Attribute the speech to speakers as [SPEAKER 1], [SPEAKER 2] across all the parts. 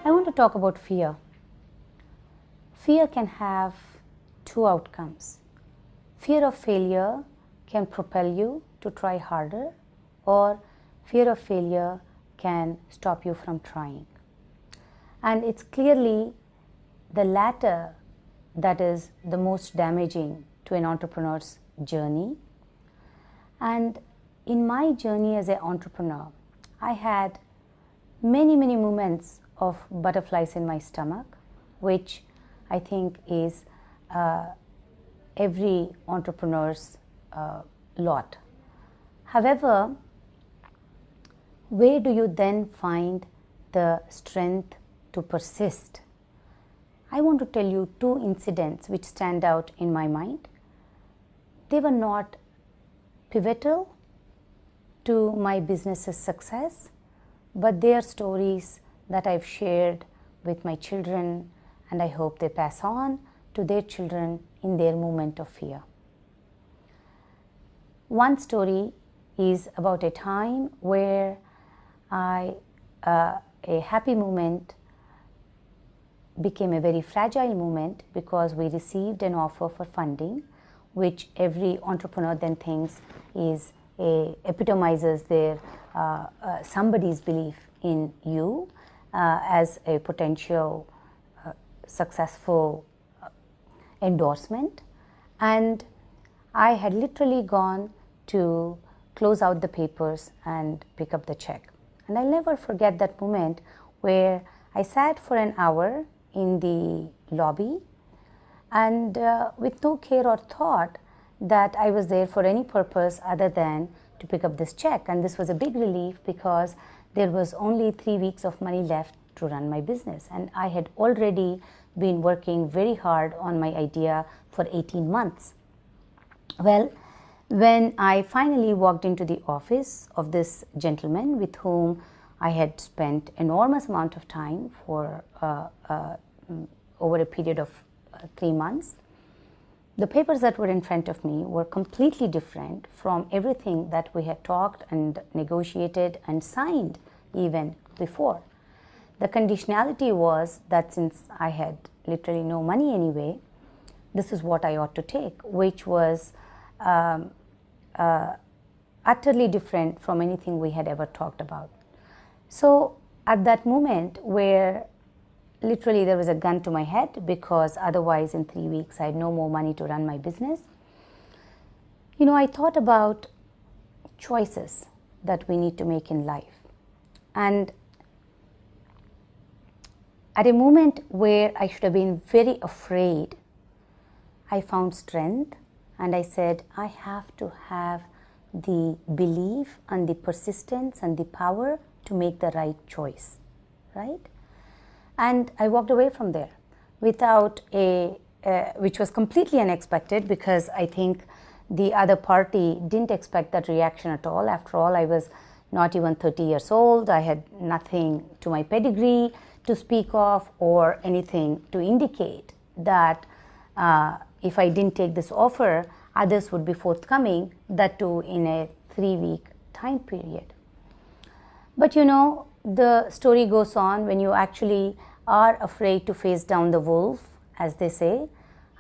[SPEAKER 1] I want to talk about fear. Fear can have two outcomes. Fear of failure can propel you to try harder, or fear of failure can stop you from trying. And it's clearly the latter that is the most damaging to an entrepreneur's journey. And in my journey as an entrepreneur, I had many moments of butterflies in my stomach, which I think is every entrepreneur's lot. However, where do you then find the strength to persist? I want to tell you two incidents which stand out in my mind. They were not pivotal to my business's success, but they are stories that I've shared with my children, and I hope they pass on to their children in their moment of fear. One story is about a time where a happy moment became a very fragile moment because we received an offer for funding, which every entrepreneur then thinks is epitomizes their somebody's belief in you as a potential successful endorsement. And I had literally gone to close out the papers and pick up the check. And I'll never forget that moment where I sat for an hour in the lobby and with no care or thought that I was there for any purpose other than to pick up this check. And this was a big relief because there was only 3 weeks of money left to run my business. And I had already been working very hard on my idea for 18 months. Well, when I finally walked into the office of this gentleman with whom I had spent enormous amount of time for over a period of 3 months, the papers that were in front of me were completely different from everything that we had talked and negotiated and signed even before. The conditionality was that since I had literally no money anyway, this is what I ought to take, which was utterly different from anything we had ever talked about. So at that moment where literally there was a gun to my head because otherwise in 3 weeks I had no more money to run my business, I thought about choices that we need to make in life. And at a moment where I should have been very afraid, I found strength and I said, I have to have the belief and the persistence and the power to make the right choice, right? And I walked away from there without which was completely unexpected because I think the other party didn't expect that reaction at all. After all, I was not even 30 years old. I had nothing to my pedigree to speak of or anything to indicate that if I didn't take this offer, others would be forthcoming, that too in a 3-week time period. But the story goes on. When you actually are afraid to face down the wolf, as they say,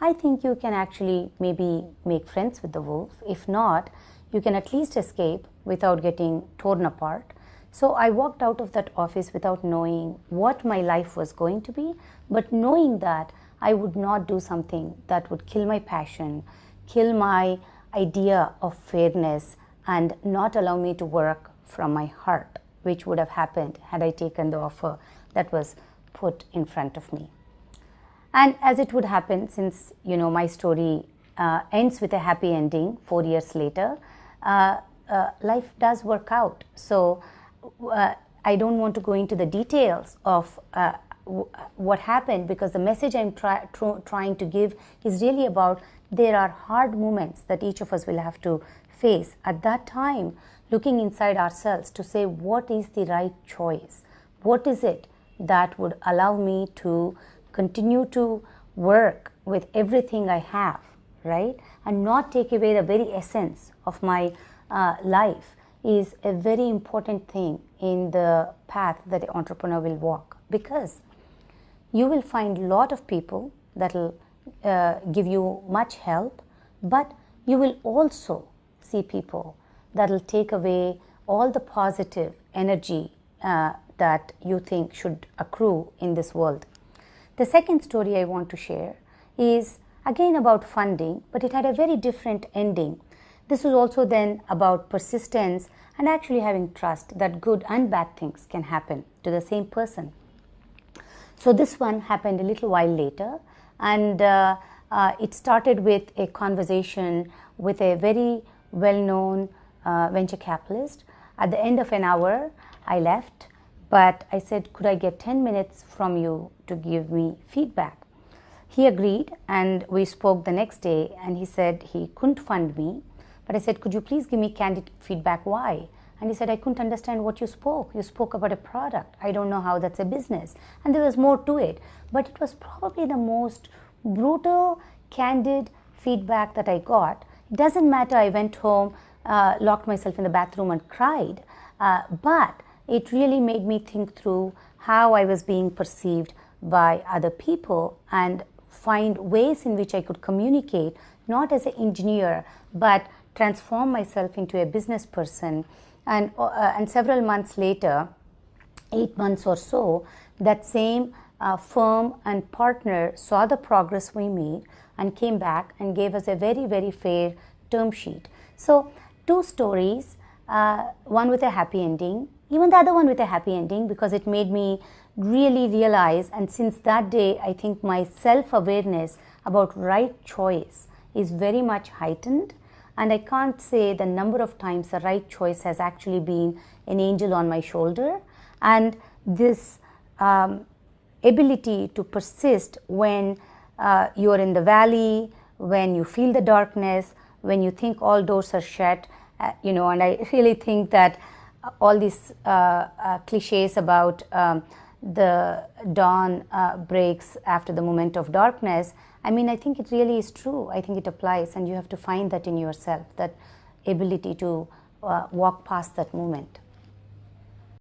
[SPEAKER 1] I think you can actually maybe make friends with the wolf. If not, you can at least escape without getting torn apart. So I walked out of that office without knowing what my life was going to be, but knowing that I would not do something that would kill my passion, kill my idea of fairness, and not allow me to work from my heart, which would have happened had I taken the offer that was put in front of me. And as it would happen, since my story ends with a happy ending 4 years later, life does work out. So I don't want to go into the details of what happened, because the message I'm trying to give is really about there are hard moments that each of us will have to face. At that time, looking inside ourselves to say, what is the right choice? What is it that would allow me to continue to work with everything I have, right? And not take away the very essence of my life is a very important thing in the path that the entrepreneur will walk, because you will find a lot of people that will give you much help, but you will also see people that will take away all the positive energy that you think should accrue in this world. The second story I want to share is again about funding, but it had a very different ending. This was also then about persistence and actually having trust that good and bad things can happen to the same person. So this one happened a little while later, and it started with a conversation with a very well-known venture capitalist. At the end of an hour, I left, but I said, could I get 10 minutes from you to give me feedback? He agreed, and we spoke the next day, and he said he couldn't fund me, but I said, could you please give me candid feedback? Why? And he said, I couldn't understand what you spoke. You spoke about a product. I don't know how that's a business. And there was more to it. But it was probably the most brutal, candid feedback that I got. It doesn't matter, I went home, locked myself in the bathroom and cried. But it really made me think through how I was being perceived by other people and find ways in which I could communicate, not as an engineer, but transform myself into a business person. And several months later, 8 months or so, that same firm and partner saw the progress we made and came back and gave us a very, very fair term sheet. So 2 stories, one with a happy ending, even the other one with a happy ending, because it made me really realize, and since that day, I think my self-awareness about right choice is very much heightened. And I can't say the number of times the right choice has actually been an angel on my shoulder. And this ability to persist when you are in the valley, when you feel the darkness, when you think all doors are shut, and I really think that all these cliches about the dawn breaks after the moment of darkness, I think it really is true. I think it applies, and you have to find that in yourself, that ability to walk past that moment.